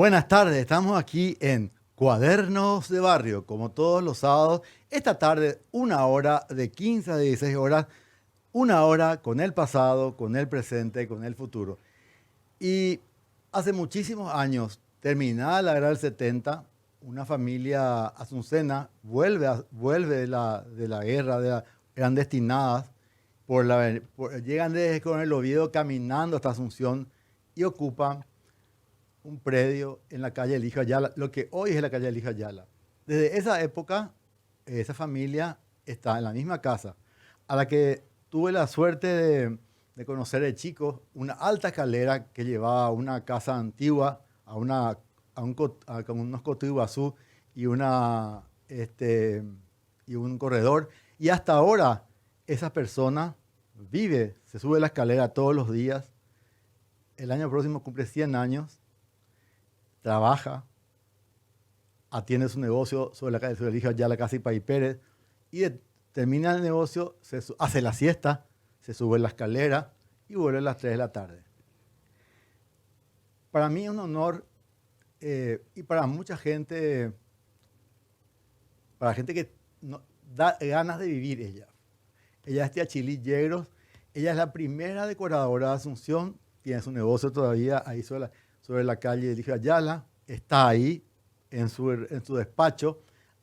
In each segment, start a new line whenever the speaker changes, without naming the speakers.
Buenas tardes, estamos aquí en Cuadernos de Barrio, como todos los sábados. Esta tarde, una hora de 15 a 16 horas, una hora con el pasado, con el presente, con el futuro. Y hace muchísimos años, terminada la era del 70, una familia asuncena vuelve de la guerra, eran destinadas, llegan desde con el Oviedo caminando hasta Asunción y ocupan un predio en la calle Eligio Ayala, lo que hoy es la calle Eligio Ayala. Desde esa época, esa familia está en la misma casa, a la que tuve la suerte de conocer de chico, una alta escalera que llevaba a una casa antigua, con unos cotos de Iguazú y, y un corredor. Y hasta ahora esa persona se sube la escalera todos los días. El año próximo cumple 100 años. Trabaja, atiende su negocio sobre la calle, sobre el hijo ya la casa Ipay Pérez, termina el negocio, hace la siesta, se sube la escalera y vuelve a las 3 de la tarde. Para mí es un honor y para mucha gente, para gente que da ganas de vivir ella. Ella es Tía Chili Yegros, ella es la primera decoradora de Asunción, tiene su negocio todavía ahí sobre la calle Eligio Ayala, está ahí en su despacho,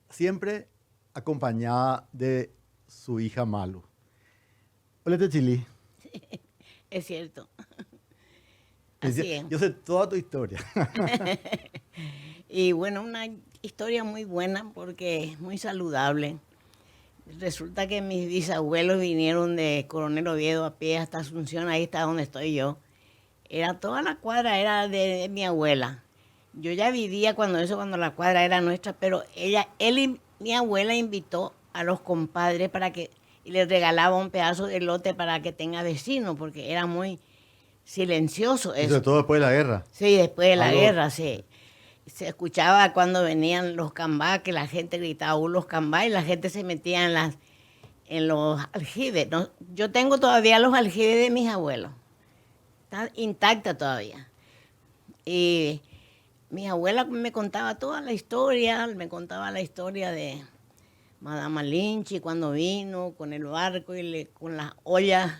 siempre acompañada de su hija Malu. Hola, Tía Chili.
Es cierto. Así es.
Yo sé toda tu historia.
Y bueno, una historia muy buena porque es muy saludable. Resulta que mis bisabuelos vinieron de Coronel Oviedo a pie hasta Asunción, ahí está donde estoy yo. Toda la cuadra era de mi abuela. Yo ya vivía cuando la cuadra era nuestra, pero mi abuela invitó a los compadres y les regalaba un pedazo de lote para que tenga vecinos, porque era muy silencioso
Y
eso.
sobre todo después de la guerra.
Sí, después de la guerra, sí. Se escuchaba cuando venían los cambás, que la gente gritaba los cambás y la gente se metía en los aljibes, ¿no? Yo tengo todavía los aljibes de mis abuelos. Está intacta todavía. Y mi abuela me contaba toda la historia, me contaba la historia de Madama Lynch cuando vino con el barco y con las ollas,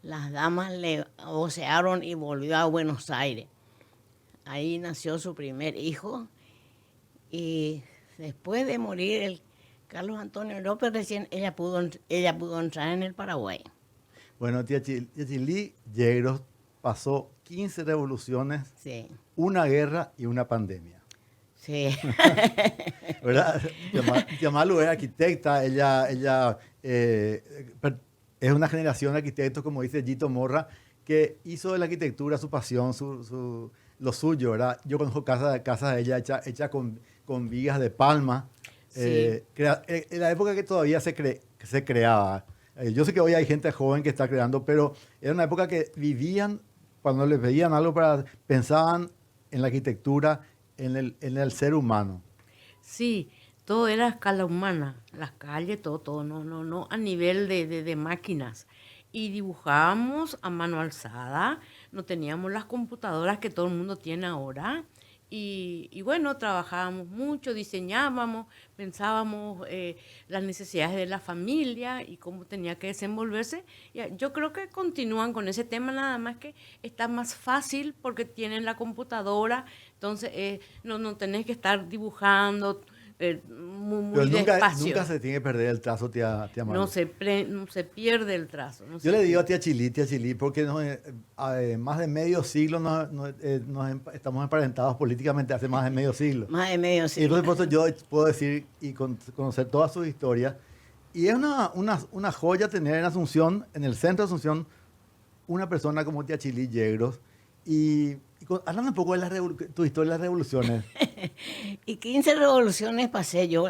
las damas le vocearon y volvió a Buenos Aires. Ahí nació su primer hijo y después de morir el Carlos Antonio López, recién ella pudo entrar en el Paraguay.
Bueno, Tía Chili Yegros pasó 15 revoluciones,
Sí.
Una guerra y una pandemia.
Sí.
¿Verdad? Tía Malu es arquitecta, ella es una generación de arquitectos, como dice Gito Morra, que hizo de la arquitectura su pasión, lo suyo, ¿verdad? Yo conozco casas de ella hechas con vigas de palma,
Sí.
en la época que todavía se creaba. Yo sé que hoy hay gente joven que está creando, pero era una época que vivían, cuando les veían algo, pensaban en la arquitectura, en el ser humano.
Sí, todo era a escala humana, las calles, todo, no a nivel de máquinas. Y dibujábamos a mano alzada, no teníamos las computadoras que todo el mundo tiene ahora. Y bueno, trabajábamos mucho, diseñábamos, pensábamos las necesidades de la familia y cómo tenía que desenvolverse. Yo creo que continúan con ese tema, nada más que está más fácil porque tienen la computadora, entonces no tenés que estar dibujando muy despacio.
Nunca se tiene que perder el trazo, tía Malu.
No se pierde el trazo.
Yo le digo a Tía Chili, porque más de medio siglo estamos emparentados políticamente hace más de medio siglo.
Más de medio
Y
siglo.
entonces por eso yo puedo decir y conocer todas sus historias. Y es una joya tener en Asunción, en el centro de Asunción, una persona como Tía Chili Yegros. Háblame un poco de tu historia de las revoluciones.
Y 15 revoluciones pasé yo.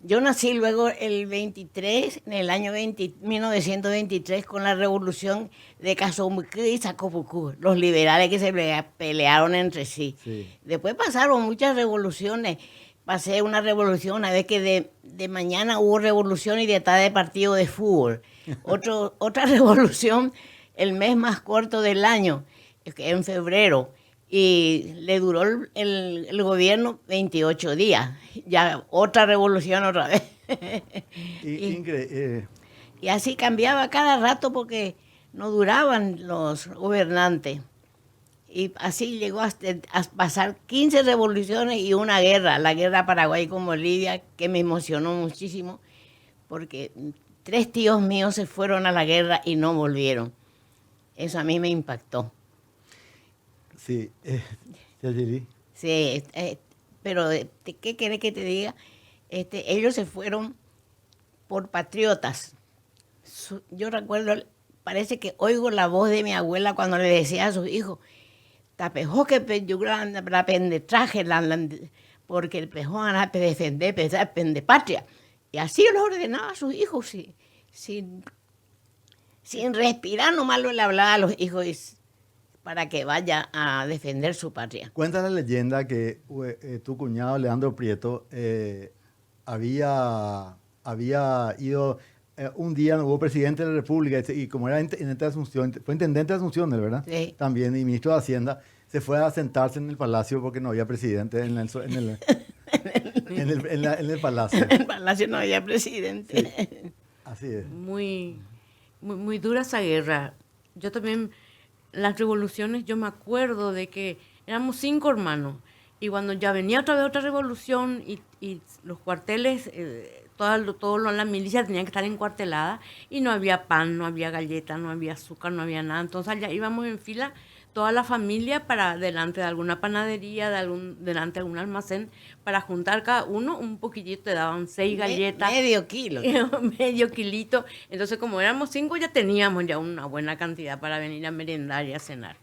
Yo nací luego el 23, en el año 1923, con la revolución de Cazomuquí y Zacopucú, los liberales que se pelearon entre sí.
Sí.
Después pasaron muchas revoluciones. Pasé una revolución, una vez que de mañana hubo revolución y de tarde partido de fútbol. Otra revolución, el mes más corto del año, en febrero. y le duró el gobierno 28 días. Ya otra revolución otra vez. Y así cambiaba cada rato porque no duraban los gobernantes. Y así llegó a pasar 15 revoluciones y una guerra, la guerra Paraguay con Bolivia, que me emocionó muchísimo, porque 3 tíos míos se fueron a la guerra y no volvieron. Eso a mí me impactó.
Sí, Yachili.
Sí, pero ¿qué querés que te diga? Ellos se fueron por patriotas. Yo recuerdo, parece que oigo la voz de mi abuela cuando le decía a sus hijos, tapejó que la pendetraje, porque el pejón a defender, de patria. Y así lo ordenaba a sus hijos, sin respirar, nomás le hablaba a los hijos para que vaya a defender su patria.
Cuenta la leyenda que tu cuñado Leandro Prieto había ido un día, no hubo presidente de la República y como era intendente de Asunción, fue intendente de Asunción, ¿verdad?
Sí.
También, y ministro de Hacienda, se fue a sentarse en el palacio porque no había presidente en el palacio.
En el palacio no había presidente.
Sí. Así es.
Muy, muy, muy dura esa guerra. Yo también, las revoluciones, yo me acuerdo de que éramos 5 hermanos y cuando ya venía otra vez otra revolución y los cuarteles, la milicia tenía que estar encuartelada y no había pan, no había galleta, no había azúcar, no había nada. Entonces ya íbamos en fila toda la familia para delante de alguna panadería, delante de algún almacén, para juntar cada uno un poquillito, te daban 6 galletas.
Medio kilo.
Medio kilito. Entonces, como éramos 5, ya teníamos ya una buena cantidad para venir a merendar y a cenar.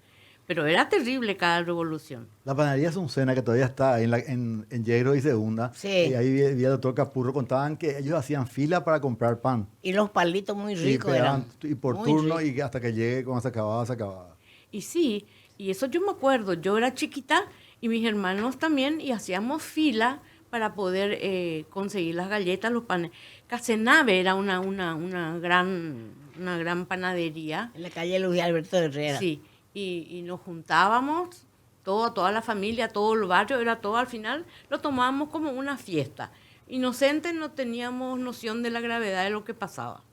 Pero era terrible cada revolución.
La panadería Azucena, que todavía está ahí en Yegro y Segunda.
Sí.
Y ahí vi al doctor Capurro, contaban que ellos hacían fila para comprar pan.
Y los palitos muy ricos eran.
Y por
muy
turno,
ricos.
y hasta que llegue, cuando se acababa, se acababa.
Y sí, y eso yo me acuerdo. Yo era chiquita y mis hermanos también, y hacíamos fila para poder conseguir las galletas, los panes. Casenave era una gran panadería.
En la calle Luis Alberto Herrera.
Sí, y nos juntábamos, toda la familia, todo el barrio, era todo al final, lo tomábamos como una fiesta. Inocentes, no teníamos noción de la gravedad de lo que pasaba.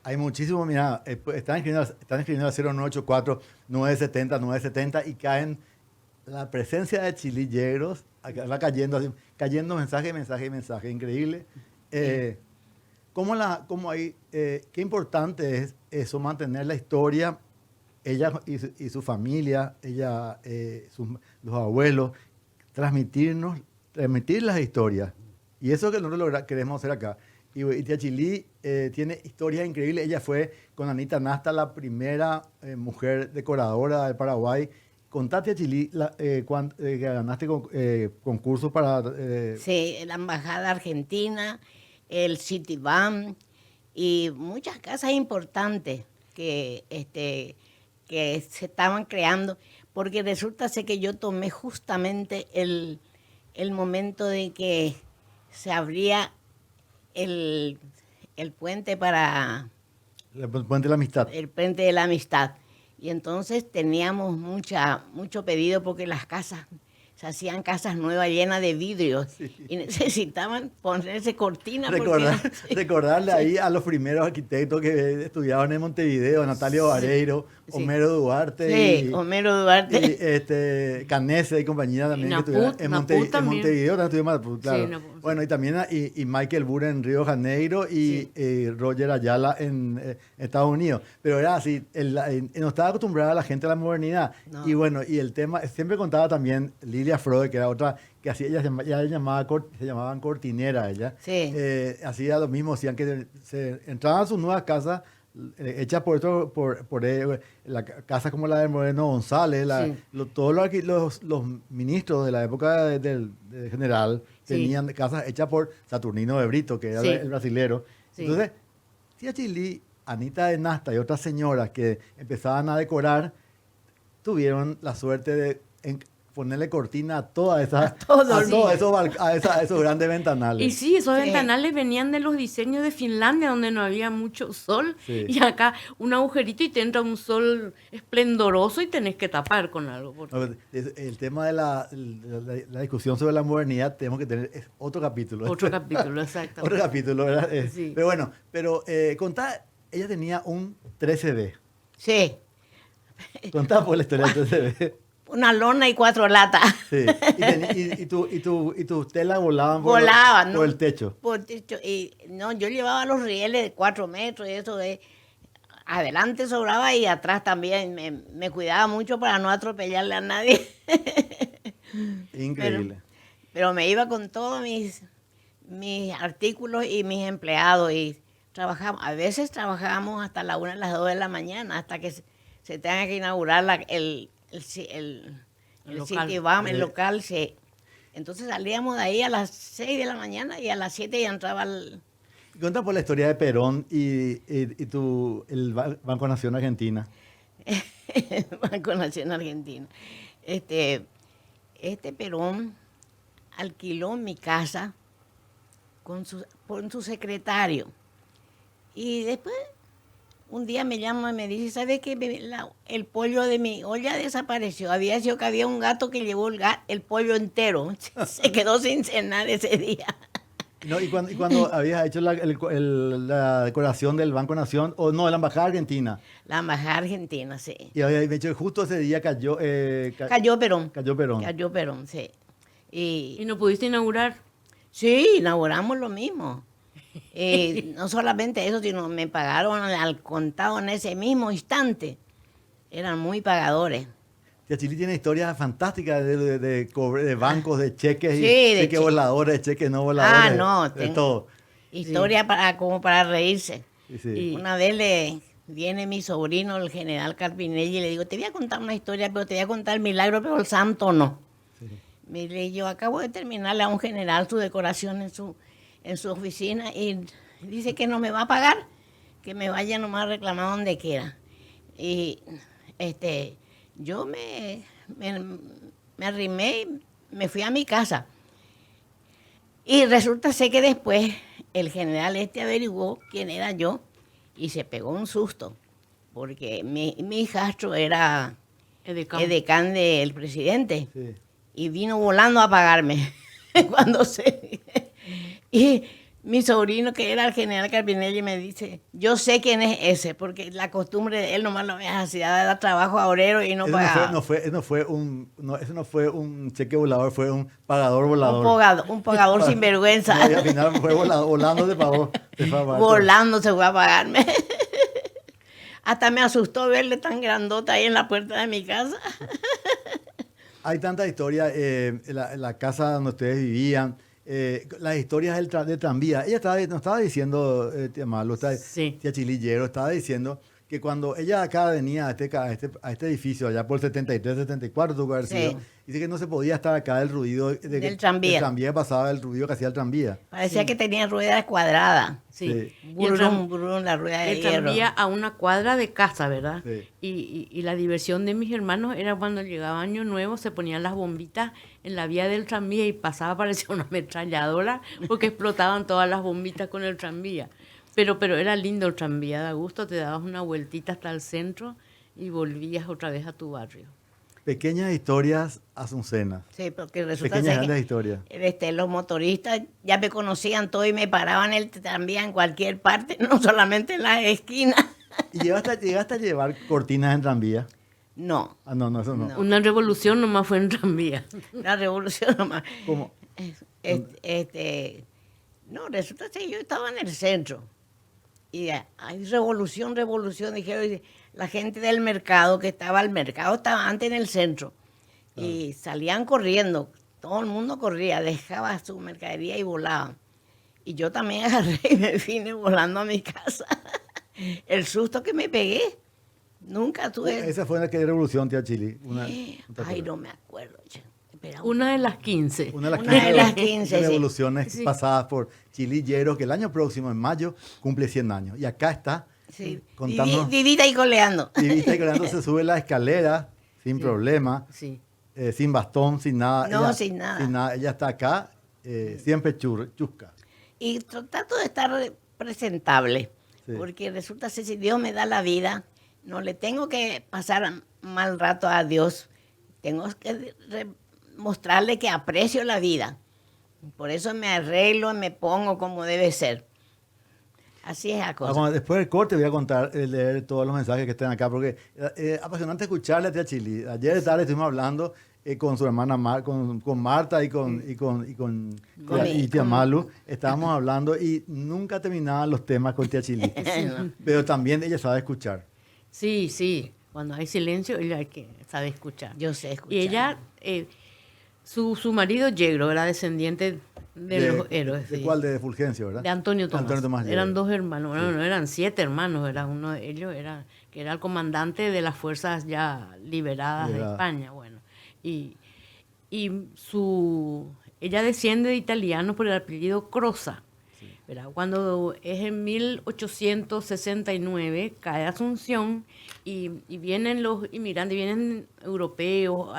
Hay muchísimo, mira, están escribiendo al 0984-970-970 y caen la presencia de chililleros, va cayendo mensaje, increíble. Qué importante es eso, mantener la historia, ella y su familia, los abuelos, transmitir las historias. Y eso que nosotros queremos hacer acá. Y Tía Chilí tiene historias increíbles. Ella fue con Anita Nasta la primera mujer decoradora de Paraguay. Contate a Chilí que ganaste concursos para...
Sí, la Embajada Argentina, el Citibank y muchas casas importantes que se estaban creando, porque resulta ser que yo tomé justamente el momento de que se abría el puente para...
El puente de la amistad.
El puente de la amistad. Y entonces teníamos mucho pedido porque las casas, se hacían casas nuevas llenas de vidrios, sí. Y necesitaban ponerse cortinas.
Recordarle ahí a los primeros arquitectos que estudiaban en Montevideo, Natalio Vareiro,
sí.
Homero Duarte.
Sí, Homero Duarte.
Y Canese y compañía también.
Y
Naput, en Montevideo también estuvieron en Naput, claro. Sí, bueno, y también y Michael Burr en Río de Janeiro y Roger Ayala en Estados Unidos. Pero era así, no estaba acostumbrada la gente a la modernidad. No. Y bueno, y el tema, siempre contaba también Lilia Frode, que era otra, que así se llamaban cortinera ella.
Sí.
Hacía lo mismo, hacían que se entraban a sus nuevas casas, hechas por la casa como la de Moreno González, todos los ministros de la época del general tenían casas hechas por Saturnino de Brito, que era el brasilero. Sí. Entonces, Tía Chilí, Anita de Nasta y otras señoras que empezaban a decorar, tuvieron la suerte de ponerle cortina a todas esas,
todo,
a
sí.
todos esos grandes ventanales.
Y sí, esos
Sí.
ventanales venían de los diseños de Finlandia, donde no había mucho sol.
Sí.
Y acá un agujerito y te entra un sol esplendoroso y tenés que tapar con algo. porque-
No, el tema de la discusión sobre la modernidad tenemos que tener otro capítulo.
Otro capítulo, exacto.
Otro capítulo, ¿verdad?
Sí.
Pero bueno, contá, ella tenía un 13B.
Sí,
Contá por la historia del 13B.
una lona y 4 latas.
Sí. Y tus telas volaban
Volaban,
por
¿no?
el techo.
Por techo, y no, yo llevaba los rieles de 4 metros y eso de adelante sobraba y atrás también. Me cuidaba mucho para no atropellarle a nadie.
Increíble.
Pero me iba con todos mis artículos y mis empleados y a veces trabajábamos hasta la 1 a las 2 de la mañana, hasta que se tenga que inaugurar el
local.
sitio, el local. Entonces salíamos de ahí a las 6 de la mañana y a las 7 ya entraba
Contá por la historia de Perón y el Banco Nación Argentina.
el Banco Nacional Argentino. Este Perón alquiló mi casa con su secretario. Y después, un día me llama y me dice, ¿sabes qué? El pollo de mi olla desapareció. Había sido que había un gato que llevó el pollo entero. Se quedó sin cenar ese día.
No, y cuando habías hecho la decoración del Banco Nación, o no, de la Embajada Argentina,
La embajada argentina, sí.
y habías hecho que justo ese día cayó
Perón.
Cayó Perón.
Cayó Perón, sí.
Y no pudiste inaugurar.
Sí, inauguramos lo mismo. No solamente eso, sino me pagaron al contado en ese mismo instante. Eran muy pagadores.
Tía Chili tiene historias fantásticas de bancos, de cheques,
Sí,
y
de
cheques
che-
voladores, cheques no voladores,
no,
de todo.
Historia como para reírse.
Sí, sí.
Y-
Una vez viene mi sobrino, el general Carpinelli, y le digo, te voy a contar una historia, pero te voy a contar el milagro, pero el santo no.
Sí.
Mire, yo acabo de terminarle a un general su decoración en su oficina y dice que no me va a pagar, que me vaya nomás a reclamar donde quiera. Y yo me arrimé y me fui a mi casa. Y resulta ser que después el general averiguó quién era yo y se pegó un susto, porque mi hijastro era
Edecán.
edecán del presidente
Sí.
y vino volando a pagarme y mi sobrino, que era el general Carpinelli, me dice, yo sé quién es ese, porque la costumbre de él nomás lo hacía dar trabajo a obrero y no pagaba.
Ese no fue un cheque volador, fue un pagador volador.
Un pagador sin vergüenza.
No, y al final fue volando de pagó.
Volando se fue a pagarme. Hasta me asustó verle tan grandota ahí en la puerta de mi casa.
Hay tantas historias, la casa donde ustedes vivían, las historias del tranvía. Ella nos estaba diciendo, tía Malo,
Sí.
tía Chilillero, estaba diciendo que cuando ella acá venía a este edificio, allá por 73, 74, tuvo que haber
Sí.
sido, dice que no se podía estar acá del ruido
Del tranvía.
El tranvía pasaba, el ruido que hacía el tranvía.
Parecía
Sí.
que tenía ruedas cuadradas.
Sí.
Sí.
Y el
Burrum, la rueda de
el
hierro.
tranvía a una cuadra de casa, ¿verdad?
Sí.
Y la diversión de mis hermanos era cuando llegaba Año Nuevo, se ponían las bombitas en la vía del tranvía y pasaba, parecía una ametralladora, porque explotaban todas las bombitas con el tranvía. Pero era lindo el tranvía, da gusto, te dabas una vueltita hasta el centro y volvías otra vez a tu barrio.
Pequeñas historias asuncenas.
Sí, porque resulta
Pequeñas
ser
grandes
que
historias.
los motoristas ya me conocían todo y me paraban el tranvía en cualquier parte, no solamente en las esquinas.
¿Y llegaste a llevar cortinas en tranvía?
No,
Ah, no, eso no.
No.
Una revolución nomás fue en tranvía.
la revolución nomás.
¿Cómo?
No, resulta ser que yo estaba en el centro. Y hay revolución, dijeron la gente del mercado, el mercado estaba antes en el centro. Y salían corriendo, todo el mundo corría, dejaba su mercadería y volaban. Y yo también agarré y me vine volando a mi casa. El susto que me pegué, nunca tuve.
Esa fue la que revolución, tía Chili.
Ay, no me acuerdo. Che. Espera,
Una de las 15.
Una de las
Una de las 15, sí.
revoluciones
Sí.
pasadas por Chilillero, que el año próximo, en mayo, cumple 100 años. Y acá está,
sí,
contándonos,
vivita y coleando.
y viste que cuando se sube la escalera, sin
Sí.
problema,
Sí.
sin bastón, sin nada.
No, sin nada.
Sin nada. Ella está acá, siempre chusca.
Y trato de estar presentable,
Sí.
porque resulta que si Dios me da la vida, no le tengo que pasar mal rato a Dios, tengo que mostrarle que aprecio la vida. Por eso me arreglo y me pongo como debe ser. Así es la cosa.
Después del corte voy a contar, leer todos los mensajes que están acá, porque es apasionante escucharle a tía Chili. Ayer tarde estuvimos hablando con su hermana con Marta y tía Malu. Estábamos hablando y nunca terminaban los temas con tía Chili. Pero también ella sabe escuchar.
Sí, sí. Cuando hay silencio, ella hay que sabe escuchar.
Yo sé escuchar.
Y ella, su marido Yegro era descendiente de los héroes.
¿De
sí.
cuál? De Fulgencio, ¿verdad?
De Antonio Tomás. Eran
Yegro.
2 hermanos. Bueno, no eran 7 hermanos. Era uno de ellos, que era el comandante de las fuerzas ya liberadas de España. Bueno, ella desciende de italianos por el apellido Croza. Sí. Cuando es en 1869 cae Asunción y vienen los inmigrantes, vienen europeos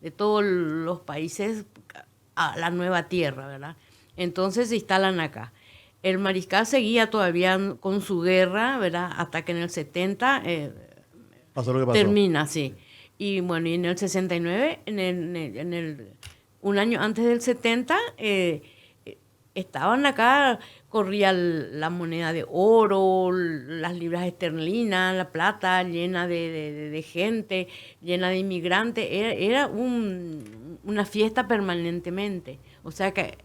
de todos los países a la nueva tierra, ¿verdad? Entonces se instalan acá. El mariscal seguía todavía con su guerra, ¿verdad? Hasta que en el 70
pasó lo que pasó.
Termina, sí. Y bueno, y en el 69, un año antes del 70, estaban acá, corría la moneda de oro, las libras esterlinas, la plata llena de gente, llena de inmigrantes. Era una fiesta permanentemente. O sea que,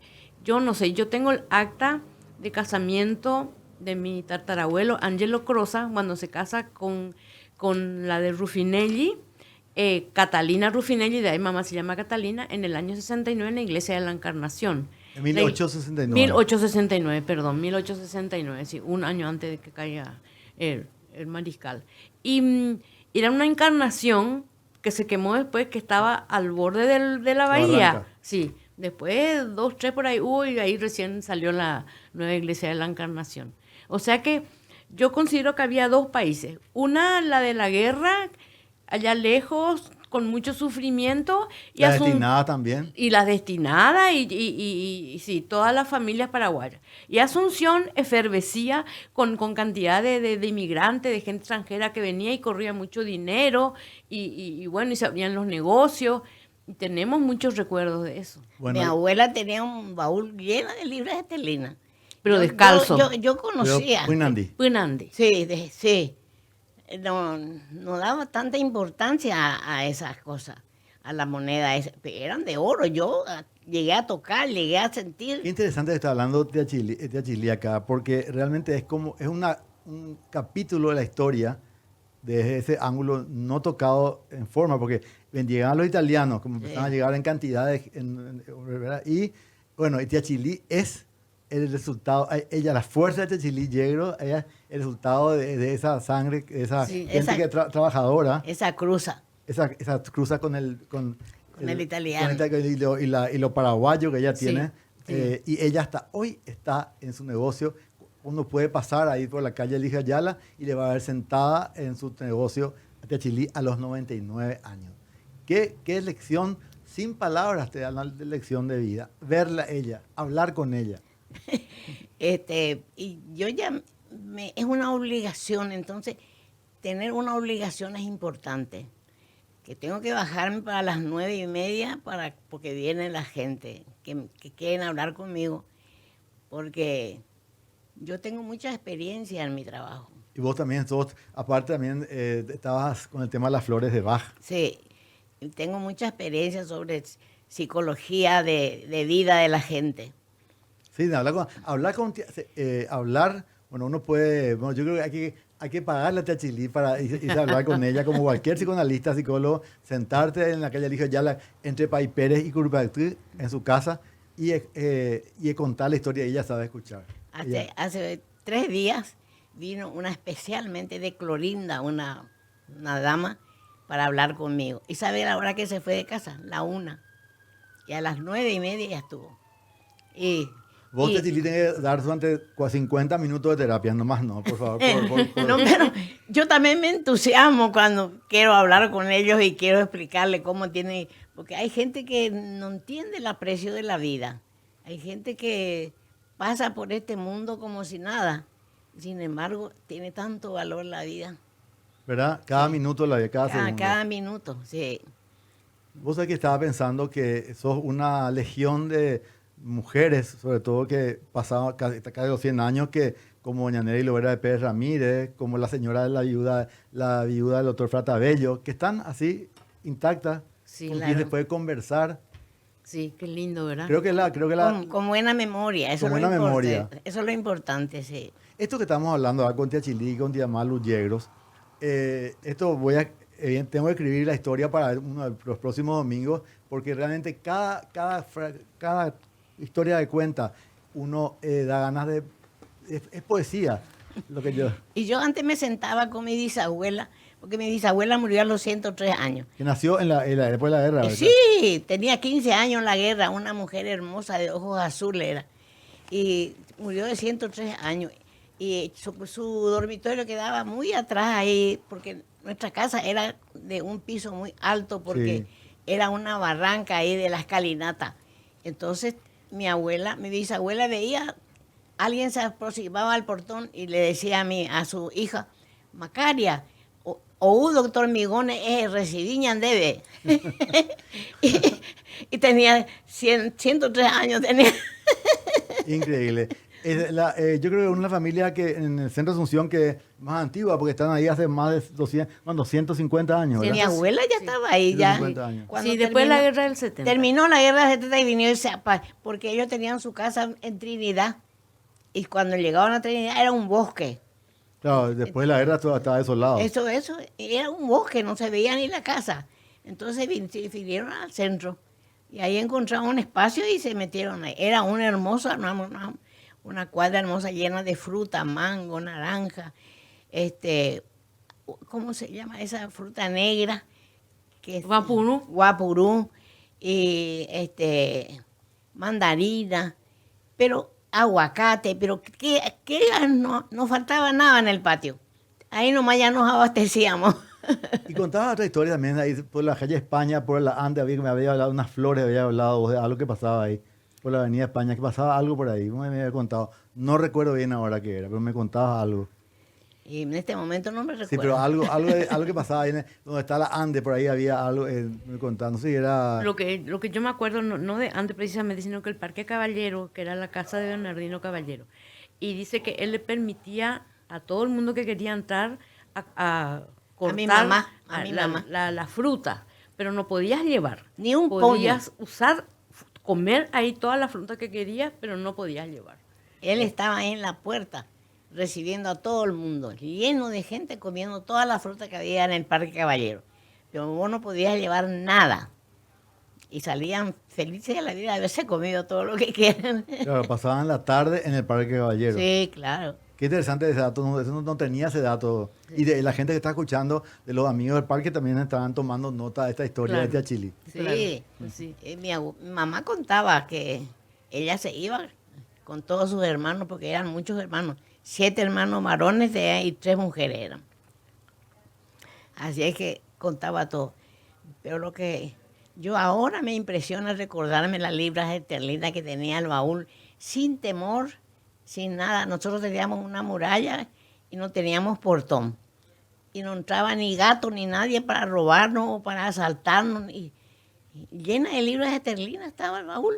yo no sé, yo tengo el acta de casamiento de mi tatarabuelo, Angelo Croza, cuando se casa con la de Rufinelli, Catalina Rufinelli, de ahí mamá se llama Catalina, en el año 69 en la iglesia de la Encarnación.
En 1869.
1869, perdón, 1869, sí, un año antes de que caiga el mariscal. Y era una encarnación que se quemó después, que estaba al borde de la bahía.
Barranca.
Sí, después 2, 3 por ahí hubo y ahí recién salió la nueva iglesia de la Encarnación. O sea que yo considero que había 2 países. Una, la de la guerra, allá lejos, con mucho sufrimiento. Y
la destinada también.
Y las destinadas, y sí, todas las familias paraguayas. Y Asunción efervescía con cantidad de inmigrantes, de gente extranjera que venía y corría mucho dinero, y bueno, y se abrían los negocios. Y tenemos muchos recuerdos de eso.
Bueno, mi abuela tenía un baúl lleno de libras esterlinas.
Pero descalzo.
Yo conocía.
Puinandi.
Sí, sí. No daba tanta importancia a esas cosas, a la moneda. Eran de oro. Yo llegué a tocar, llegué a sentir.
Qué interesante está hablando de Chile acá, porque realmente es un capítulo de la historia desde ese ángulo no tocado en forma, porque llegaban los italianos, como empezaban a llegar en cantidades, ¿verdad? Y bueno, Tía Chili es el resultado, ella, la fuerza de Tía Chili Yegro, ella el resultado de esa sangre, de esa gente que trabajadora.
Esa cruza.
Esa cruza con el
italiano.
Y lo paraguayo que ella tiene.
Sí.
Y ella hasta hoy está en su negocio. Uno puede pasar ahí por la calle Elige Ayala y le va a ver sentada en su negocio a Tía Chili a los 99 años. ¿Qué lección, sin palabras, te da la lección de vida? Verla ella, hablar con ella.
Y yo ya, es una obligación, entonces tener una obligación es importante. Que tengo que bajarme para las 9:30 porque viene la gente que quieren hablar conmigo, porque yo tengo mucha experiencia en mi trabajo.
Y vos también, aparte también estabas con el tema de las flores de Bach.
Sí, tengo mucha experiencia sobre psicología de vida de la gente.
Sí, hablar, bueno, uno puede, bueno, yo creo que hay que pagarle a Tía Chili para irse a hablar con ella, como cualquier psicoanalista, psicólogo, sentarte en la calle Elige Ayala entre Pai Pérez y Curupaytí en su casa y contar la historia, ella sabe escuchar.
Hace 3 días vino una especialmente de Clorinda, una dama, para hablar conmigo. ¿Y sabe la hora que se fue de casa? La 1. Y a las 9:30 ya estuvo. Y
Vos
Y-
te tienes que dar durante 50 minutos de terapia, nomás no, por favor.
No, pero yo también me entusiasmo cuando quiero hablar con ellos y quiero explicarles cómo tienen, porque hay gente que no entiende el aprecio de la vida. Hay gente que pasa por este mundo como si nada. Sin embargo, tiene tanto valor la vida.
¿Verdad? Cada minuto de la vida, cada segundo.
Cada minuto, sí.
Vos sabés que estaba pensando que sos una legión de mujeres, sobre todo que pasaban casi los 100 años, que como doña Nery Lovera de Pérez Ramírez, como la señora de la viuda del doctor Fratabello, que están así intactas,
Sí,
con
claro.
quien se puede conversar.
Sí, qué lindo, ¿verdad?
Creo que
Con buena memoria, eso
Con
es lo
buena
importante.
memoria.
Eso es lo importante, sí.
esto que estamos hablando ahora con Tia Chilí y con Tia Malu Yegros, tengo que escribir la historia para uno de los próximos domingos, porque realmente cada historia de cuenta uno da ganas de... Es poesía lo que yo...
Y yo antes me sentaba con mi bisabuela, porque mi bisabuela murió a los 103 años.
Que nació en la después de la guerra, ¿verdad?
Sí, tenía 15 años en la guerra, una mujer hermosa de ojos azules era. Y murió de 103 años. Y su dormitorio quedaba muy atrás ahí, porque nuestra casa era de un piso muy alto, porque
Sí.
era una barranca ahí de la escalinata. Entonces, mi bisabuela veía, alguien se aproximaba al portón y le decía a su hija, Macaria, o doctor Migones residiñan debe. y tenía 103 años. Tenía.
Increíble. Yo creo que es una familia que en el centro de Asunción que es más antigua, porque están ahí hace más de 250 años.
Mi
¿verdad?
abuela ya estaba ahí, ya.
150 años.
Cuando
Sí, después de la
terminó-
guerra del 70.
Terminó la guerra del 70 y vinieron porque ellos tenían su casa en Trinidad. Y cuando llegaban a Trinidad era un bosque.
Claro, después de la guerra todo estaba desolado.
Eso, era un bosque, no se veía ni la casa. Entonces vinieron al centro y ahí encontraron un espacio y se metieron ahí. Era una cuadra hermosa llena de fruta, mango, naranja, ¿cómo se llama esa fruta negra?
Guapurú.
Guapurú y mandarina, pero aguacate, pero no faltaba nada en el patio. Ahí nomás ya nos abastecíamos.
Y contaba otra historia también ahí por la calle España, por la Ande, me había hablado de unas flores, había hablado vos de algo que pasaba ahí, por la avenida España, que pasaba algo por ahí, me había contado. No recuerdo bien ahora qué era, pero me contabas algo.
Y en este momento no me recuerdo.
Sí, pero algo que pasaba ahí, donde está la Ande, por ahí había algo, me contaba, no sé si era...
Lo que yo me acuerdo, no de antes precisamente, sino que el Parque Caballero, que era la casa de Bernardino Caballero, y dice que él le permitía a todo el mundo que quería entrar a cortar
mi mamá, a mi mamá.
la fruta, pero no podías llevar.
Ni un
Podías comer ahí toda la fruta que querías, pero no podías llevar.
Él estaba ahí en la puerta recibiendo a todo el mundo, lleno de gente comiendo toda la fruta que había en el Parque Caballero. Pero vos no podías llevar nada. Y salían felices de la vida de haberse comido todo lo que quieran.
Claro, pasaban la tarde en el Parque Caballero.
Sí, claro.
Qué interesante ese dato, no tenía ese dato. Y de la gente que está escuchando, de los amigos del parque, también estaban tomando nota de esta historia
Claro.
de Tia Chili.
Sí.
Claro, pues sí.
Mi mamá contaba que ella se iba con todos sus hermanos, porque eran muchos hermanos. 7 hermanos varones y 3 mujeres eran. Así es que contaba todo. Pero lo que yo ahora me impresiona es recordarme las libras esterlinas que tenía el baúl, sin temor, sin nada. Nosotros teníamos una muralla y no teníamos portón. Y no entraba ni gato ni nadie para robarnos o para asaltarnos. Y llena de libras esterlinas estaba el baúl.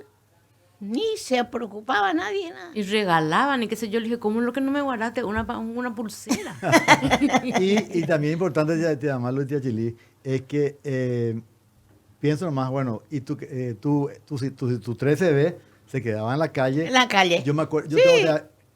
Ni se preocupaba nadie, nada.
Y regalaban, y qué sé yo, le dije, ¿cómo es lo que no me guardaste? Una pulsera.
Y también importante de llamarlo de Tia Chili es que pienso nomás, bueno, y tu 13B se quedaba en la calle.
En la calle.
Yo me acuerdo,
Sí.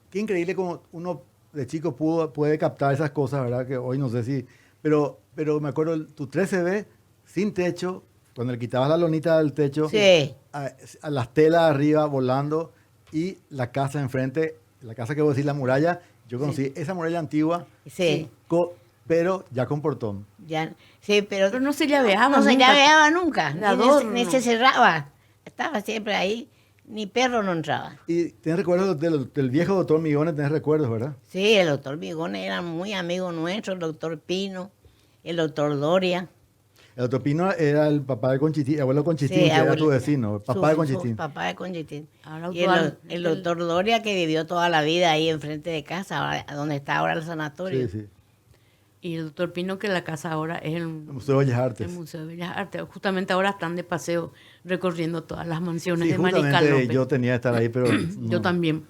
qué increíble como uno de chico puede captar esas cosas, ¿verdad? Que hoy no sé si, pero me acuerdo tu 13B sin techo, cuando le quitabas la lonita del techo,
Sí.
a las telas arriba volando y la casa enfrente, la casa que vos decís, la muralla, yo conocí esa muralla antigua,
Sí.
pero ya con portón.
Ya, sí, pero
Pero no se llaveaba
no se
nunca.
llaveaba nunca,
De adorno.
ni se cerraba. Estaba siempre ahí Ni perro no entraba.
¿Y tienes recuerdos del viejo doctor Migones? ¿Tenés recuerdos, verdad?
Sí, el doctor Migones era muy amigo nuestro, el doctor Pino, el doctor Doria.
El doctor Pino era el papá de Conchitín, abuelo de Conchitín,
Sí,
que era tu
abuelo-
vecino, el papá de Conchitín.
Papá de Conchitín.
Ahora
Y el doctor Doria que vivió toda la vida ahí enfrente de casa, donde está ahora el sanatorio.
Sí, sí.
Y el doctor Pino, que la casa ahora es
El Museo de Bellas Artes.
el Museo de Bellas Artes. Justamente ahora están de paseo recorriendo todas las mansiones
Sí,
de Mariscal
justamente
López.
yo tenía que estar ahí, pero
Yo
no.
también.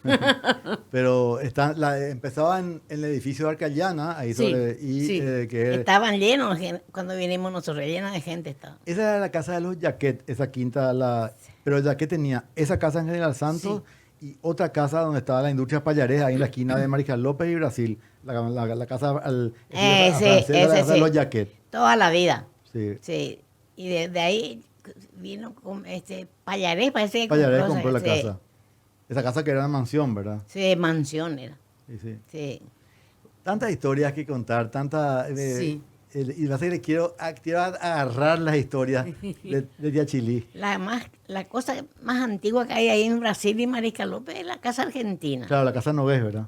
Pero empezaba en el edificio de Arcayana, ahí
Sí,
sobre, y
sí.
que
Estaban llenos cuando vinimos nosotros, llena de gente estaba.
esa era la casa de los Jaquet, esa quinta, pero el Jaquet tenía esa casa en General Santos y otra casa donde estaba la industria Payarés, ahí en la esquina de Mariscal López y Brasil, la casa
Sí,
francesa, la
ese
casa de
sí.
los Jaquet.
Toda la vida.
Sí.
Sí. Y de ahí vino con Payarés, parece que
Payarés compró la
sí.
casa. Esa casa que era una mansión, ¿verdad?
Sí, mansión era.
Sí, sí.
Sí.
Tantas historias que contar,
Sí.
y va a ser que quiero agarrar las historias de Tiachilí.
La cosa más antigua que hay ahí en Brasil y Mariscal López es la Casa Argentina.
Claro, la casa Nogués, ¿verdad?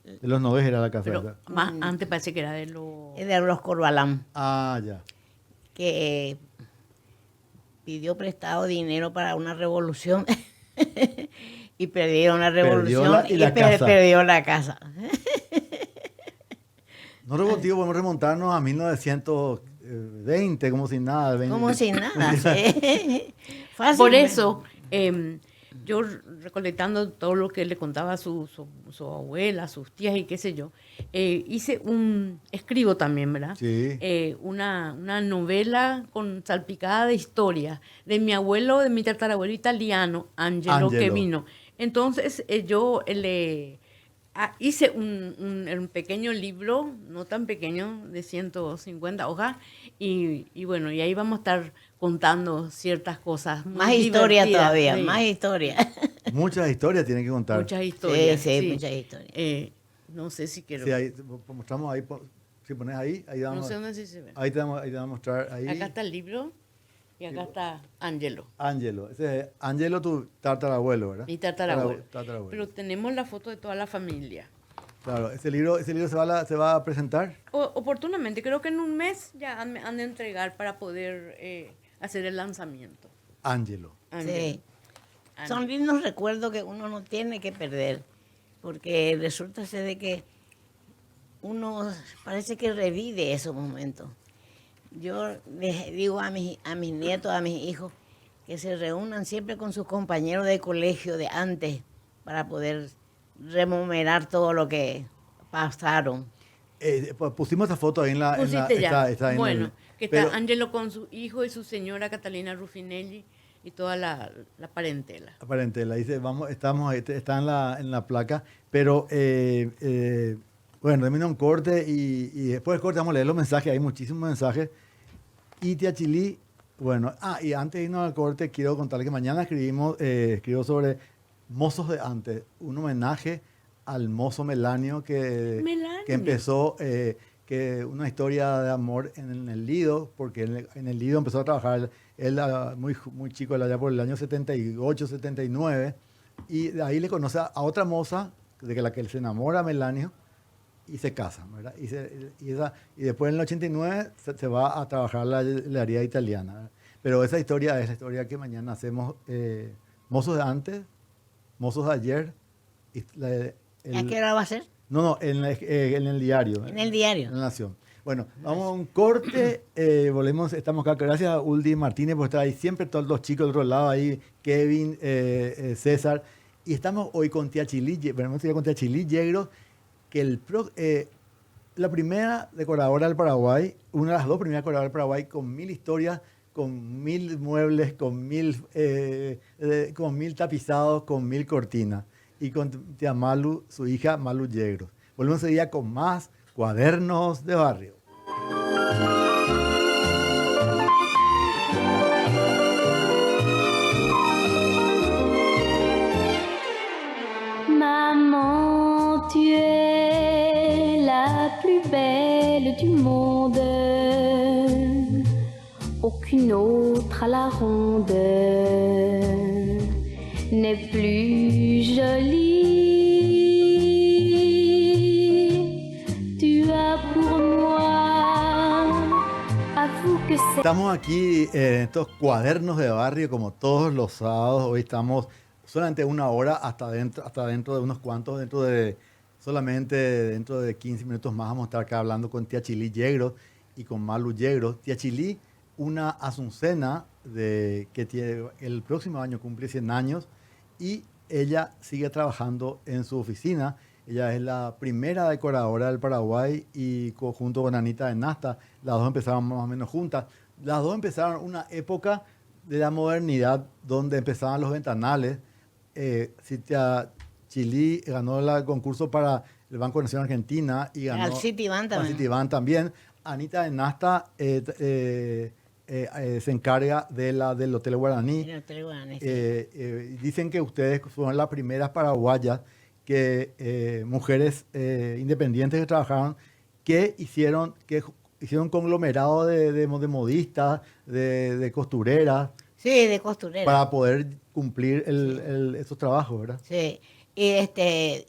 De los Nogués era la casa.
Pero
¿verdad?
más antes parece que era de los...
Es de los Corbalán,
Ah, ya.
que pidió prestado dinero para una revolución y perdieron la
Perdió
revolución
la casa.
perdió la casa.
No remotivo, podemos remontarnos a 1920, como sin nada. 20.
Como si nada. Sí. Fácil.
Por eso, yo recolectando todo lo que le contaba a su abuela, a sus tías y qué sé yo, escribo también, ¿verdad?
Sí.
Una novela salpicada de historia de mi abuelo, de mi tatarabuelo italiano, Angelo, que
Angelo.
vino. Entonces, yo hice un pequeño libro, no tan pequeño, de 150 hojas, y bueno, y ahí vamos a estar contando ciertas cosas. muy
Más historia
divertidas,
todavía,
sí.
más historia.
Muchas historias tienen que contar.
Muchas historias.
Sí, muchas historias.
No sé si quiero.
Sí, ahí, mostramos ahí, si pones ahí
no
vamos,
sé dónde sí se ve.
ahí te vamos a mostrar. Ahí.
Acá está el libro y acá está Angelo,
Angelo. Ese es Angelo, tu tatarabuelo, ¿verdad?
mi tatarabuelo.
Tatarabuelo.
Pero tenemos la foto de toda la familia.
Claro, ese libro se va a presentar.
Oportunamente, creo que en un mes ya han de entregar para poder hacer el lanzamiento.
Angelo.
Angelo.
Sí. Son lindos recuerdos que uno no tiene que perder, porque resulta ser de que uno parece que revive esos momentos. Yo les digo a mis nietos, a mis hijos, que se reúnan siempre con sus compañeros de colegio de antes para poder rememorar todo lo que pasaron.
Pusimos esa foto ahí en la...
Pusiste ya.
está en
Bueno, que
pero-
está Angelo con su hijo y su señora Catalina Rufinelli y toda la parentela.
Aparente, la dice, estamos ahí, está en la placa, pero bueno, termina un corte y después del corte vamos a leer los mensajes, hay muchísimos mensajes. Y Tiachilí, bueno, y antes de irnos al corte, quiero contarles que mañana escribo sobre mozos de antes, un homenaje al mozo Melanio que empezó, que una historia de amor en el Lido, porque en el Lido empezó a trabajar él muy chico, allá por el año 78, 79, y de ahí le conoce a otra moza, de la que él se enamora, Melanio, y se casan, ¿verdad? Y después en el 89 se va a trabajar la área italiana, ¿verdad? Pero esa historia es la historia que mañana hacemos, mozos de antes, mozos de ayer. Y
¿A qué hora va a ser?
No, en el diario.
En el diario.
En La Nación. Bueno, vamos a un corte, volvemos, estamos acá. Gracias a Uldi Martínez por estar ahí, siempre todos los chicos del otro lado ahí, Kevin, César. Y estamos hoy con Tiachilí, Yegros, que la primera decoradora del Paraguay, una de las dos primeras decoradoras del Paraguay, con 1000 historias, con 1000 muebles, con 1000 tapizados, con 1000 cortinas. Y con tía Malu, su hija Malu Yegros. Volvemos ese día con más Cuadernos de Barrio.
Maman, tu es la plus belle du monde. Aucune autre à la ronde n'est plus jolie. Tu as pour moi, avoue que c'est...
Estamos aquí en estos cuadernos de barrio como todos los sábados. Hoy estamos solamente una hora hasta dentro de unos cuantos, solamente dentro de 15 minutos más vamos a estar acá hablando con tía Chilí Yegros y con Malu Yegros. Tía Chilí, una asuncena que tiene, el próximo año cumple 100 años y ella sigue trabajando en su oficina. Ella es la primera decoradora del Paraguay y junto con Anita de Nasta, las dos empezaron más o menos juntas. Las dos empezaron una época de la modernidad donde empezaban los ventanales. Tía Chilí ganó el concurso para el Banco Nacional Argentina y ganó
Al Citibank también.
al Citibank también. Anita de Nasta se encarga del Hotel Guaraní.
En el Hotel Guaraní, sí.
Dicen que ustedes fueron las primeras paraguayas mujeres independientes que trabajaron, que hicieron conglomerado de modistas, de costureras,
Sí, de costurera.
para poder cumplir esos trabajos, ¿verdad?
Sí. Y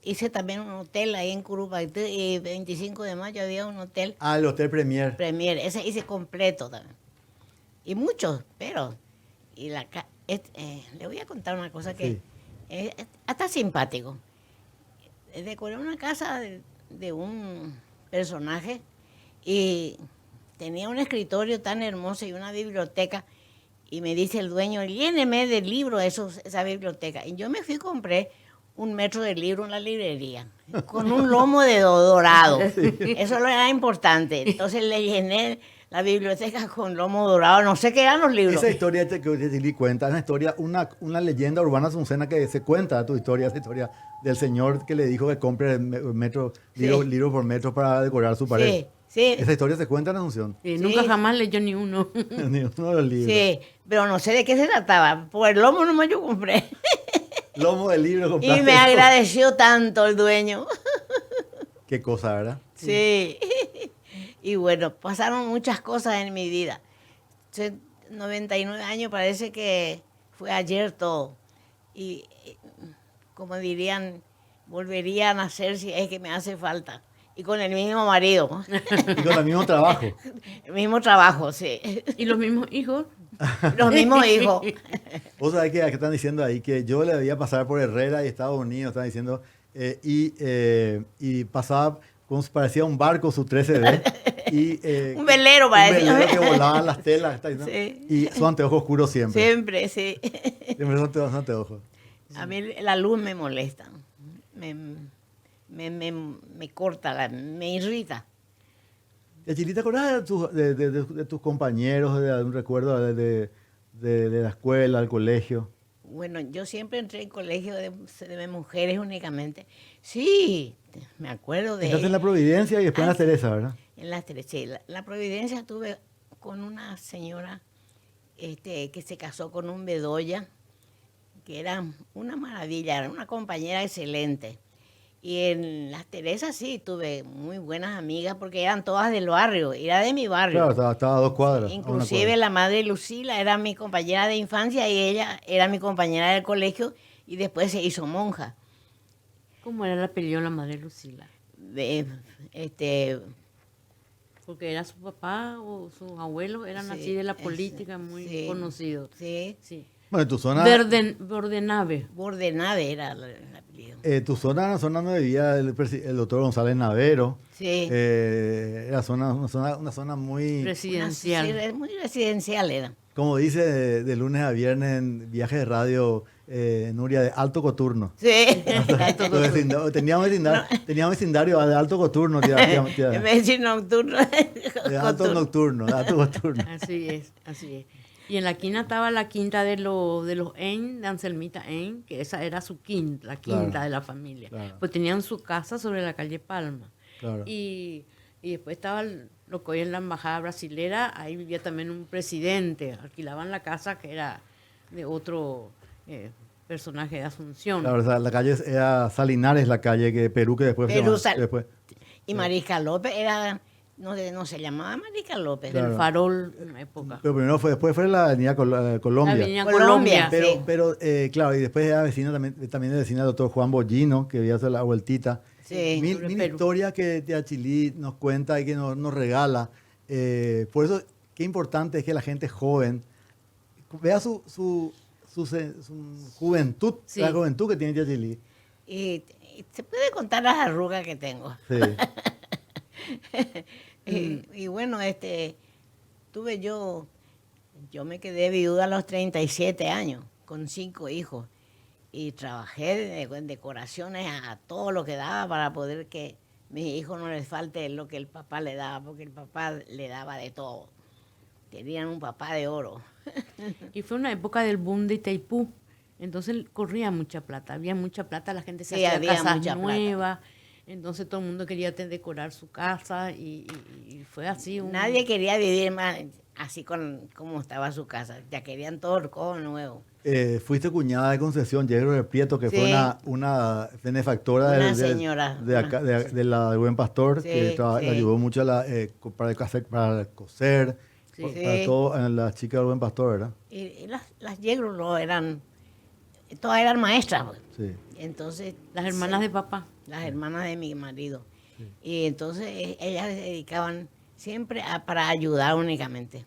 hice también un hotel ahí en Curupaytí y 25 de mayo había un hotel
Ah, el Hotel Premier.
Premier. Ese hice completo también. Y muchos, pero... le voy a contar una cosa que
Sí.
es hasta simpático. Decoré una casa de un personaje y tenía un escritorio tan hermoso y una biblioteca. Y me dice el dueño, lléneme de libros esa biblioteca. Y yo me fui y compré 1 metro de libro en la librería, con un lomo de dorado. Eso era importante. Entonces le llené la biblioteca con lomo dorado. No sé qué eran los libros.
Esa historia que Chilí cuenta, es una historia, una leyenda urbana asuncena que se cuenta, esa historia del señor que le dijo que compre libro por metro para decorar su pared.
Sí, sí.
Esa historia se cuenta en Asunción.
Sí, nunca jamás leyó ni uno.
Ni uno de los libros.
Sí, pero no sé de qué se trataba. Por el lomo nomás yo compré.
Lomo de libro
Y
compraste.
me agradeció tanto el dueño.
Qué cosa, ¿verdad?
Sí. Y bueno, pasaron muchas cosas en mi vida. 99 años parece que fue ayer todo. Y como dirían, volvería a nacer si es que me hace falta. Y con el mismo marido.
Y con el mismo trabajo.
El mismo trabajo, sí.
¿Y los mismos hijos?
Los mismos hijos.
Vos sabés que están diciendo ahí que yo le debía pasar por Herrera y Estados Unidos, están diciendo, y pasaba como si parecía un barco su 13D.
Un velero, parecía.
Un velero que volaban las telas. Está diciendo,
Sí.
Y son anteojos oscuros siempre.
Siempre, sí.
Siempre son anteojos.
A mí la luz me molesta. Me corta, me irrita.
Chilí, ¿te acordás de tus compañeros, de algún recuerdo de la escuela, del colegio?
Bueno, yo siempre entré en colegio de mujeres únicamente. Sí, me acuerdo de...
Estás en la Providencia y después en la
Ah,
Teresa, ¿verdad?
En las tres, sí. La Providencia estuve con una señora que se casó con un Bedoya, que era una maravilla, era una compañera excelente. Y en las Teresas sí, tuve muy buenas amigas porque eran todas del barrio, era de mi barrio.
Claro, estaba a 2 cuadras. a una
Inclusive
cuadra.
la madre Lucila era mi compañera de infancia y ella era mi compañera del colegio y después se hizo monja.
¿Cómo era el apellido de la madre Lucila? Porque era su papá o sus abuelos, eran
Sí,
así de la política, muy
sí,
conocidos.
Sí,
Sí.
Bueno, tu zona...
Bordenave.
Bordenave era el apellido.
Tu zona era una zona donde vivía el doctor González Navero.
Sí.
Era una zona muy,
Residencial.
Sí, muy residencial era.
como dice, de lunes a viernes en viaje de radio, Nuria, de alto coturno.
Sí.
Teníamos vecindario de alto coturno, tía,
En vez de decir nocturno.
de alto nocturno, de alto coturno.
Así es, así es. Y en la quina estaba la quinta de los En, de Anselmita En, que esa era su quinta, la quinta
Claro.
de la familia.
Claro.
Pues tenían su casa sobre la calle Palma.
Claro.
Y después estaba lo que hoy es la embajada brasilera, ahí vivía también un presidente, alquilaban la casa que era de otro personaje de Asunción.
Claro, o sea, la calle era Salinares, la calle que Perú, que después...
Perú,
después
Y Marisca López era no se llamaba Marica López.
Claro.
El Farol, una época.
Pero primero después fue la avenida Colombia.
La avenida
Colombia.
Colombia.
Pero claro, y después era vecino también el vecino del doctor Juan Bollino, que había hecho la vueltita.
Sí.
Mil
Sobre Perú.
historias que Tía Chili nos cuenta y que nos regala. Por eso, qué importante es que la gente joven vea su juventud,
Sí.
la juventud que tiene Tía Chili.
Y se puede contar las arrugas que tengo.
Sí.
Y bueno, yo me quedé viuda a los 37 años, con 5 hijos. Y trabajé de decoraciones a todo lo que daba para poder que mis hijos no les falte lo que el papá le daba, porque el papá le daba de todo. Tenían un papá de oro.
Y fue una época del boom de Itaipú. Entonces corría mucha plata, había mucha plata, la gente se
Sí,
hacía
había
casas
mucha plata.
nuevas. Entonces todo el mundo quería decorar su casa y fue así.
Nadie quería vivir más así como estaba su casa. Ya querían todo nuevo.
Fuiste cuñada de Concepción Yegro de Prieto, que fue
Sí.
una benefactora
Una
del-
señora.
de, acá, de la del Buen Pastor,
Sí,
que
sí.
le ayudó mucho para coser,
Sí.
para
Sí.
todo, a las chicas del Buen Pastor, ¿verdad?
Y las yegros todas eran maestras. Pues.
Sí.
Entonces,
Las hermanas de papá.
las hermanas de mi marido. Y entonces ellas se dedicaban siempre para ayudar únicamente.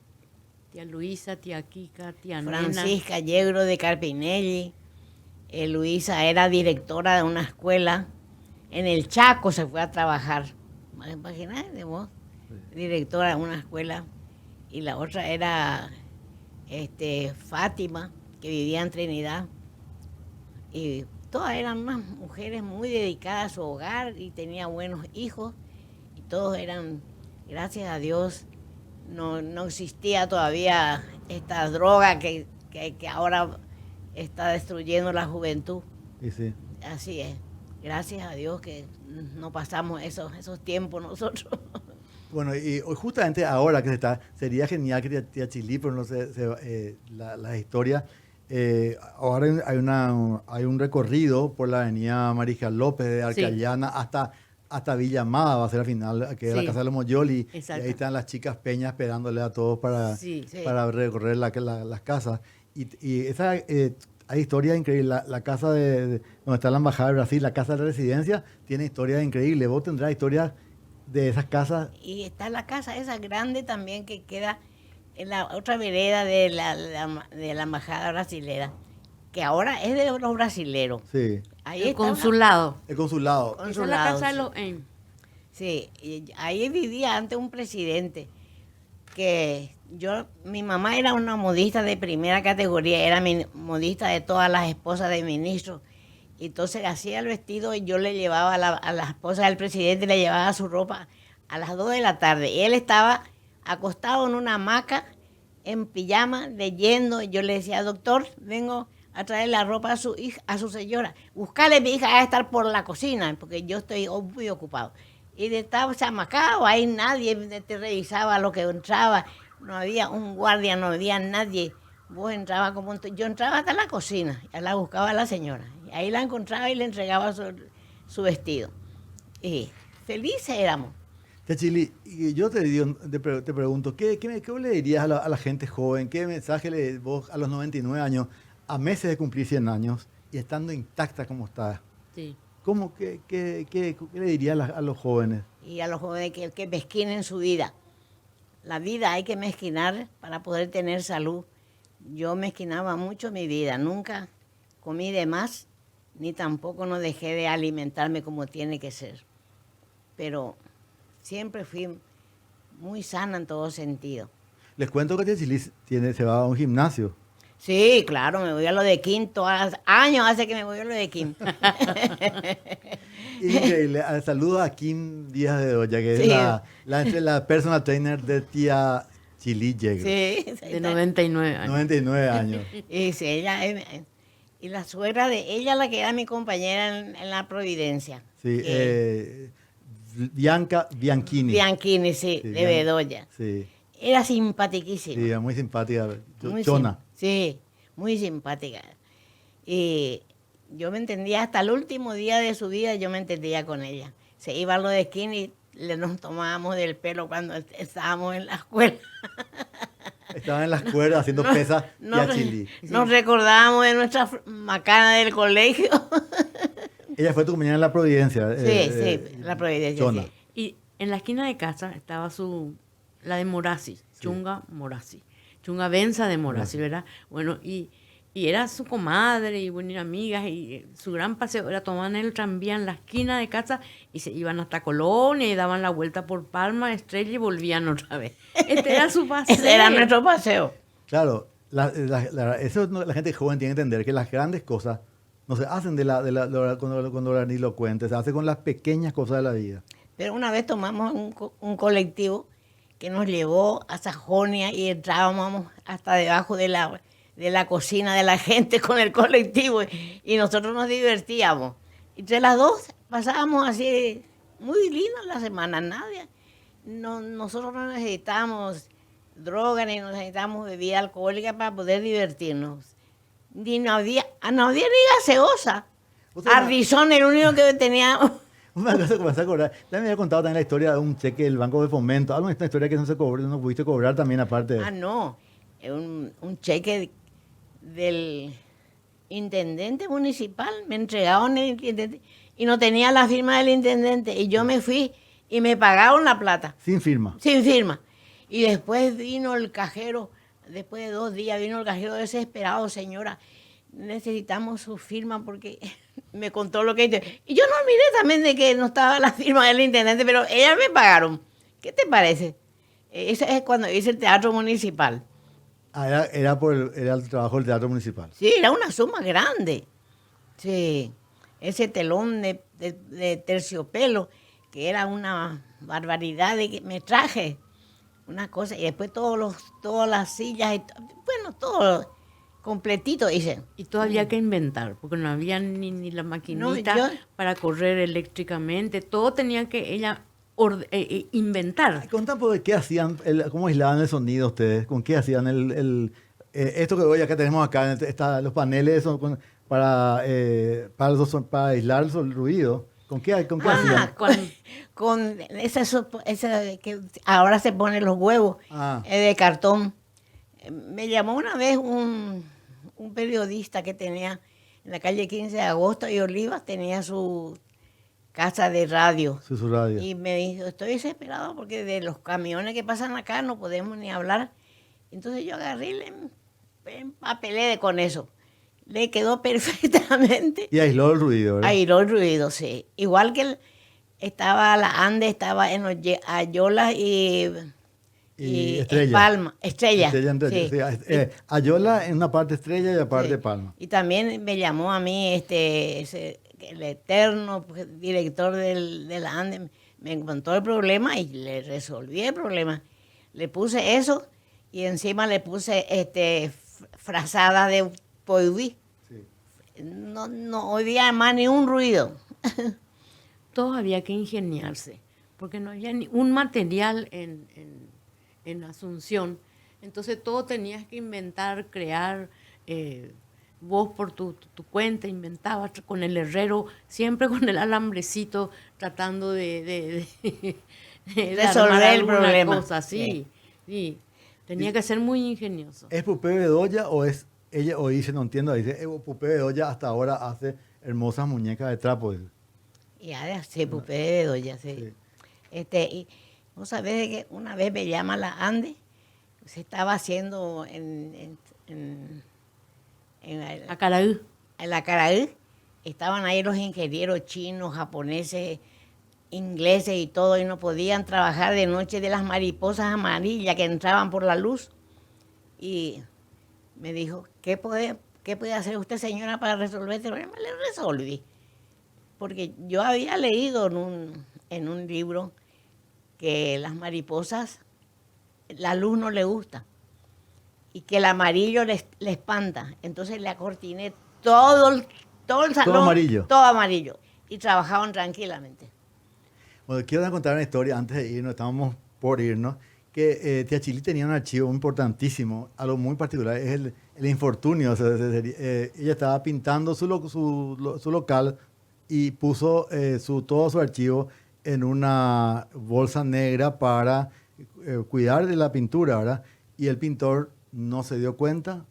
Tía Luisa, tía Kika, tía Nena.
Francisca Yegro de Carpinelli. Luisa era directora de una escuela. En el Chaco se fue a trabajar. Imagínate vos. Directora de una escuela. Y la otra era Fátima, que vivía en Trinidad. Y todas eran unas mujeres muy dedicadas a su hogar y tenía buenos hijos. Y todos eran, gracias a Dios, no existía todavía esta droga que ahora está destruyendo la juventud.
Y sí.
Así es. Gracias a Dios que no pasamos esos tiempos nosotros.
Bueno, y justamente ahora que sería genial que Tía Chili, pero no sé, las historias. Ahora hay un recorrido por la avenida Marija López de Arcayana hasta Villa Amada, va a ser al final, que es la
Sí.
casa de los Moyoli. Y
Exacto.
ahí están las chicas Peñas esperándole a todos para,
Sí,
sí.
para recorrer las casas. Y esa hay historias increíbles. La casa donde está la Embajada de Brasil, la casa de residencia, tiene historias increíbles. Vos tendrás historias de esas casas.
Y está la casa esa grande también que queda en la otra vereda de la embajada brasilera, que ahora es de los brasileros.
Sí.
Ahí
El
está una-
consulado.
El consulado.
Con-
Esa es la
Consulados,
casa de
sí.
los
Sí, y ahí vivía antes un presidente que mi mamá era una modista de primera categoría, era modista de todas las esposas de ministros. Y entonces hacía el vestido y yo le llevaba a la esposa del presidente, le llevaba su ropa a las 2 de la tarde. Y él estaba acostado en una hamaca, en pijama, leyendo. Y yo le decía, doctor, vengo a traer la ropa a su hija, a su señora. Buscarle, mi hija, a estar por la cocina, porque yo estoy muy ocupado. Y estaba amacado, ahí nadie te revisaba lo que entraba. No había un guardia, no había nadie. Vos entrabas yo entraba hasta la cocina, ya la buscaba a la señora. Y ahí la encontraba y le entregaba su vestido. Y felices éramos.
Tía Chili, y yo te pregunto, ¿qué vos le dirías a la gente joven? ¿Qué mensaje vos a los 99 años, a meses de cumplir 100 años y estando intacta como estás?
Sí.
¿Qué le dirías a los jóvenes?
Y a los jóvenes que mezquinen su vida. La vida hay que mezquinar para poder tener salud. Yo mezquinaba mucho mi vida, nunca comí de más, ni tampoco no dejé de alimentarme como tiene que ser. Pero siempre fui muy sana en todo sentido.
Les cuento que Tía Chili se va a un gimnasio.
Sí, claro, me voy a lo de Kim, años hace que me voy a lo de Kim.
Increíble. Saludos a Kim Díaz de Doya, que
Sí.
es la personal trainer de Tía Chili Yegro.
Sí,
De 99 años.
99 años.
y sí, y la suegra de ella, la que era mi compañera en la Providencia.
Sí,
que-
Bianca Bianchini.
Bianchini, sí,
Sí,
de Bedoya.
Sí,
Era simpaticísima.
sí, muy simpática.
Muy
Chona.
Sí, muy simpática. Y yo me entendía hasta el último día de su vida, yo me entendía con ella. Se iba a lo de esquina y nos tomábamos del pelo cuando estábamos en la escuela.
Estaban en las cuerdas haciendo pesas y
Nos,
achilí.
nos recordábamos de nuestra macana del colegio.
Ella fue tu compañera en la Providencia.
Sí, la Providencia,
Chona.
sí.
Y en la esquina de casa estaba la de Morasi, Chunga Morasi. Chunga Benza de Morasi, ¿verdad? Bueno, y era su comadre y bueno, y amigas, y su gran paseo era tomar el tranvía en la esquina de casa y se iban hasta Colonia y daban la vuelta por Palma, Estrella y volvían otra vez. Este era su paseo.
Ese era nuestro paseo.
Claro, eso la gente joven tiene que entender que las grandes cosas no se hacen cuando la grandilocuente, se hace con las pequeñas cosas de la vida.
Pero una vez tomamos un colectivo que nos llevó a Sajonia y entrábamos hasta debajo de la cocina de la gente con el colectivo y nosotros nos divertíamos. Entre las dos pasábamos así muy linda la semana, nadie. Nosotros no necesitábamos droga ni necesitábamos bebida alcohólica para poder divertirnos. No había ni gaseosa.
O sea,
Ardizón, el único que teníamos.
Una cosa que me hace acordar, también me había contado también la historia de un cheque del Banco de Fomento, alguna historia que no se cobró, no pudiste cobrar también aparte.
No, un cheque del intendente municipal, me entregaron el intendente y no tenía la firma del intendente y yo me fui y me pagaron la plata,
Sin firma.
sin firma. Y después vino el cajero, después de 2 días vino el cajero desesperado, señora, necesitamos su firma porque me contó lo que hizo. Y yo no miré también de que no estaba la firma del intendente, pero ellas me pagaron. ¿Qué te parece? Ese es cuando hice el teatro municipal.
Ah, era el trabajo del Teatro Municipal.
Sí, era una suma grande. Sí, ese telón de terciopelo, que era una barbaridad de metraje, una cosa, y después todas las sillas, bueno, todo completito, dicen.
Y todo había que inventar, porque no había ni la maquinita
yo-
para correr eléctricamente, todo tenía que ella inventar.
Contá pues, qué hacían, cómo aislaban el sonido ustedes, con qué hacían esto que hoy acá tenemos acá, los paneles para aislar el ruido. ¿Con qué hacían?
Con esa que ahora se ponen los huevos de cartón. Me llamó una vez un periodista que tenía en la calle 15 de Agosto y Olivas, tenía su casa de radio.
Su radio.
Y me dijo, estoy desesperado porque de los camiones que pasan acá no podemos ni hablar. Entonces yo agarré y le empapelé con eso. Le quedó perfectamente.
Y aisló el ruido, ¿verdad?
Aisló el ruido, sí. Igual que estaba la Ande, estaba en Ayola y
Estrella.
Palma. Estrella.
Sí.
Sí.
Ayola en una parte Estrella y aparte
Sí.
Palma.
Y también me llamó a mí el eterno director de la ANDE, me contó el problema y le resolví el problema. Le puse eso y encima le puse frazada de poibí.
Sí.
No oía más ni un ruido.
Todo había que ingeniarse, porque no había ni un material en Asunción. Entonces todo tenías que inventar, crear. Vos por tu cuenta inventabas con el herrero, siempre con el alambrecito, tratando de
Resolver
armar
el
alguna
problema.
cosa, sí. Tenía que ser muy ingenioso.
¿Es Pupé Bedoya o es ella? O dice, no entiendo, dice, Pupé Bedoya hasta ahora hace hermosas muñecas de trapo.
Y ahora se Pupé de Bedoya, sí. Y vos sabés de que una vez me llama la Ande, se estaba haciendo en
Acaraú.
la Caraí, estaban ahí los ingenieros chinos, japoneses, ingleses y todo, y no podían trabajar de noche de las mariposas amarillas que entraban por la luz. Y me dijo, ¿qué puede hacer usted, señora, para resolver este problema? Le resolví. Porque yo había leído en un libro que las mariposas, la luz no le gusta y que el amarillo le espanta. Entonces le acortiné todo el salón.
Todo amarillo.
Todo amarillo. Y trabajaban tranquilamente.
Bueno, quiero contar una historia antes de irnos, estábamos por irnos, que Tía Chili tenía un archivo importantísimo, algo muy particular, es el infortunio. O sea, ella estaba pintando su local y puso todo su archivo en una bolsa negra para cuidar de la pintura, ¿verdad? Y el pintor no se dio cuenta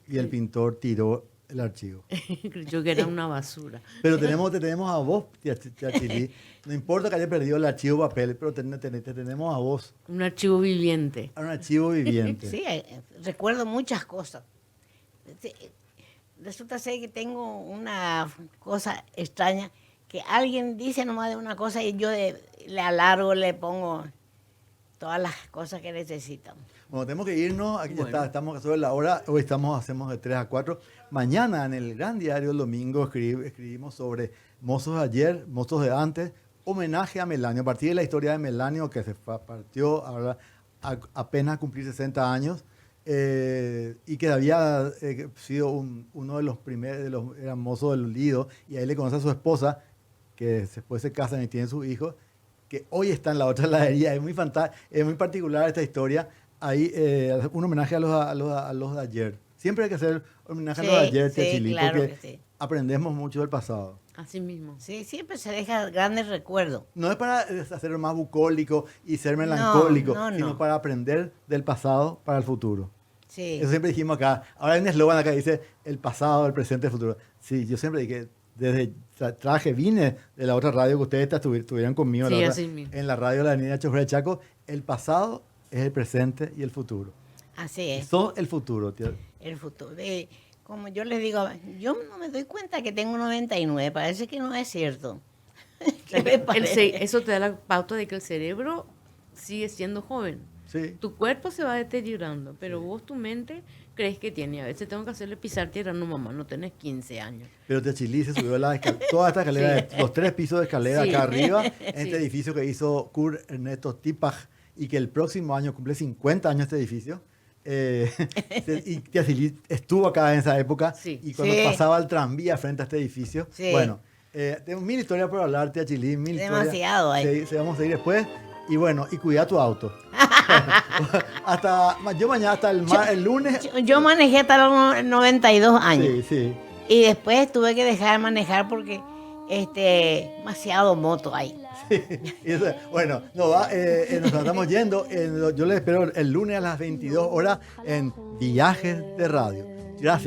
y el pintor tiró el archivo.
Creyó que era una basura.
Pero te tenemos a vos, tía Chili. No importa que haya perdido el archivo papel, pero te tenemos a vos.
Un archivo viviente.
A un archivo viviente.
Sí, recuerdo muchas cosas. Sí, resulta ser que tengo una cosa extraña, que alguien dice nomás de una cosa y yo le alargo, le pongo todas las cosas que necesitan.
Bueno, tenemos que irnos. Aquí
Bueno.
ya está, estamos sobre la hora. Hoy hacemos de 3 a 4. Mañana en el Gran Diario el domingo escribimos sobre mozos de ayer, mozos de antes, homenaje a Melanio. A partir de la historia de Melanio, que partió ahora apenas a cumplir 60 años, y que había sido uno de los primeros, era mozo del Lido, y ahí le conoce a su esposa, que después se casan y tienen sus hijos, que hoy está en la otra heladería. Es muy es muy particular esta historia. Hay un homenaje a los de ayer. Siempre hay que hacer homenaje a los de ayer, tía Chili,
claro
porque
que sí.
aprendemos mucho del pasado.
Así mismo.
Sí, siempre se deja grandes recuerdos.
No es para hacerlo más bucólico y ser melancólico,
no, no.
sino para aprender del pasado para el futuro.
Sí.
Eso siempre dijimos acá. Ahora hay un eslogan acá que dice el pasado, el presente, el futuro. Sí, yo siempre dije, vine de la otra radio que ustedes estuvieron conmigo,
Sí,
la otra,
así mismo.
en la radio de la Avenida Chofer de Chaco. El pasado es el presente y el futuro.
Así es.
Sos el futuro, tío.
El futuro. Como yo les digo, yo no me doy cuenta que tengo 99, parece que no es cierto. ¿Qué me parece?
Eso te da la pauta de que el cerebro sigue siendo joven.
Sí.
Tu cuerpo se va deteriorando, pero vos, tu mente, crees que tiene. A veces tengo que hacerle pisar tierra. No, mamá, no tenés 15 años.
Pero Tía Chili se subió toda esta escalera, los 3 pisos de escalera
Sí.
acá arriba, en este
Sí.
edificio que hizo Kurt Ernesto Tipaj, y que el próximo año cumple 50 años este edificio. Y Tía Chili estuvo acá en esa época,
Sí.
y cuando
Sí.
pasaba el tranvía frente a este edificio.
Sí.
Bueno, tengo 1000 historias por hablar, Tía Chili, 1000 historias.
Demasiado hay.
Se vamos a seguir después. Y bueno, y cuida tu auto. Yo mañana hasta el lunes.
Yo manejé hasta los 92 años.
Sí, sí.
Y después tuve que dejar de manejar porque demasiado moto hay.
Y bueno, nos estamos yendo. Yo les espero el lunes a las 22 horas en Viajes de Radio. Gracias.